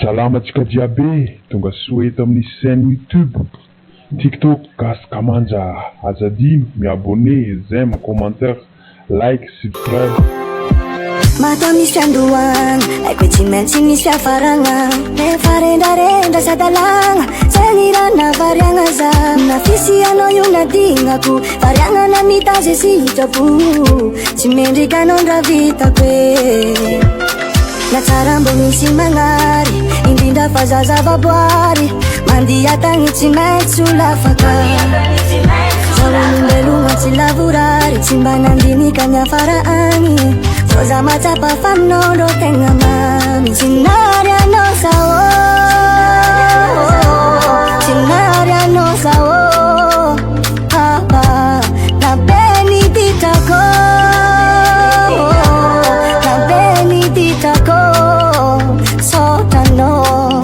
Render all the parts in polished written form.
Salamatsika jiaby tonga soa eto amin'ny chaîne YouTube, TikTok, Gaskamanja. Azadino miabonné, j'aime, commentaire, like, subscribe. Mata misy andohana, haiko tsy maintsy misy hafarana. Rehefa rendrarendra sadalagna, zay ny raha navariagna za. Na fisy anao io nadignako, variagna na mitazy sitrako. Tsy mendrika anao ndra vitako e. Na tsara mbo misy magnary, indrindra fa zazavaboary. Mandia tagny tsy maintsy olafaka. Zaho olombelogna tsy lavorary, tsy mba nandinika ny afara agny. Zaho za matsapa faminao ro tegna mamy. Tsy nary anao sao, tsy nary anao sao. Na be ny ditako, na be ny ditako. Sotranao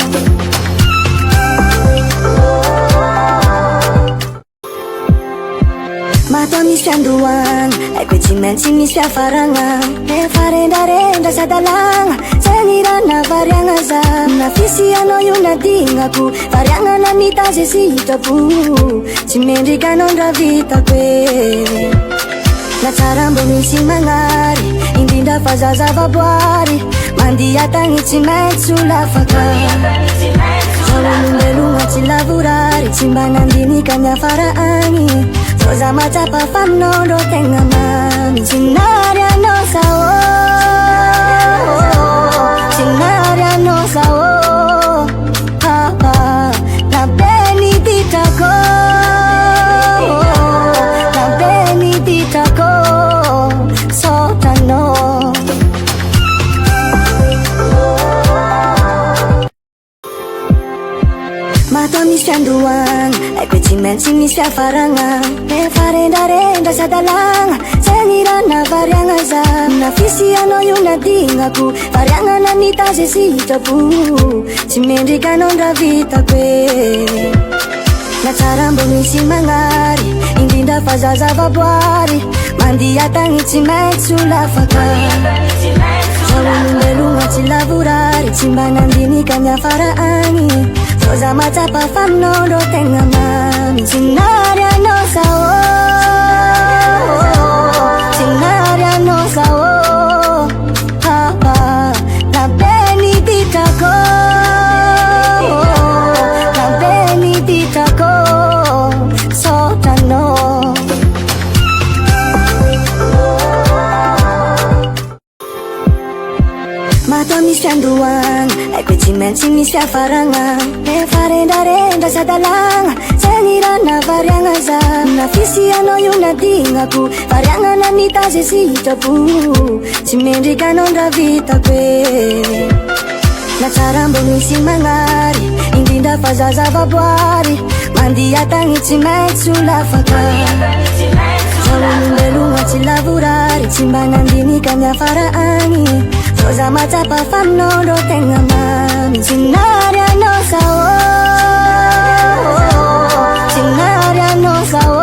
mata misy andohana, haiko tsy maintsy misy hafarana. Rehefa rendrarendra sadalagna, zay ny raha navariagna za. Na fisy anao io nadignako, variagna na mitazy sitrako. Tsy mendrika anao ndra vitako e. Na tsara mbo misy magnary, indrindra fa zazavaboary. Mandia tagny tsy maintsy olafaka. Zaho olombelogna tsy lavorary, tsy mba nandinika ny afara agny. Zaho za matsapa faminao ro tegna mamy. Tsy nary anao sao, tsy nary anao sao. Na be ny ditako, na be ny ditako. Sotranao mata misy andohana, haiko tsy maintsy misy hafarana. Rehefa rendrarendra sadalagna, zay ny raha navariagna za. Na fisy anao io nadignako, variagna na mitazy sitrako. Tsy mendrika anao ndra vitako e. Na tsara mbo misy magnary, indrindra fa zazavaboary. Mandia tagny tsy maintsy olafaka. Zaho olombelogna tsy lavorary, tsy mba nandinika ny afara agny. Zaho za matsapa faminao ro tegna mamy. Tsy nary anao sao, tsy nary anao sao. Na be ny ditako, na be ny ditako. Sotranao mata misy andohana, haiko tsy maintsy misy hafarana. Rehefa rendrarendra sadalagna, zay ny raha navariagna za. Na fisy anao io nadignako, variagna na mitazy sitrako. Tsy mendrika anao ndra vitako e. Na tsara mbo misy magnary, indrindra fa zazavaboary. Mandia tagny tsy maintsy olafaka. Zaho olombelogna tsy lavorary, tsy mba nandinika ny afara agny. Zaho za matsapa faminao ro tegna mamy. Tsy nary anao sao, tsy nary anao sao.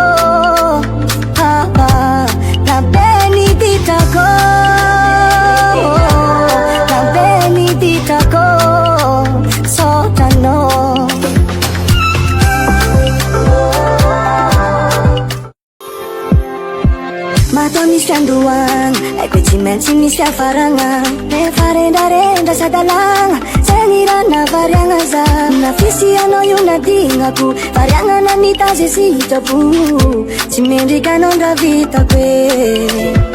Na be ny ditako, na be ny ditako. Sotranao mata misy andohana, haiko tsy maintsy misy hafarana. Rehefa rendrarendra sadalagna, zay ny raha navariagna za. Na fisy anao io nadignako, variagna na mitazy sitrako. Tsy mendrika anao ndra vitako e.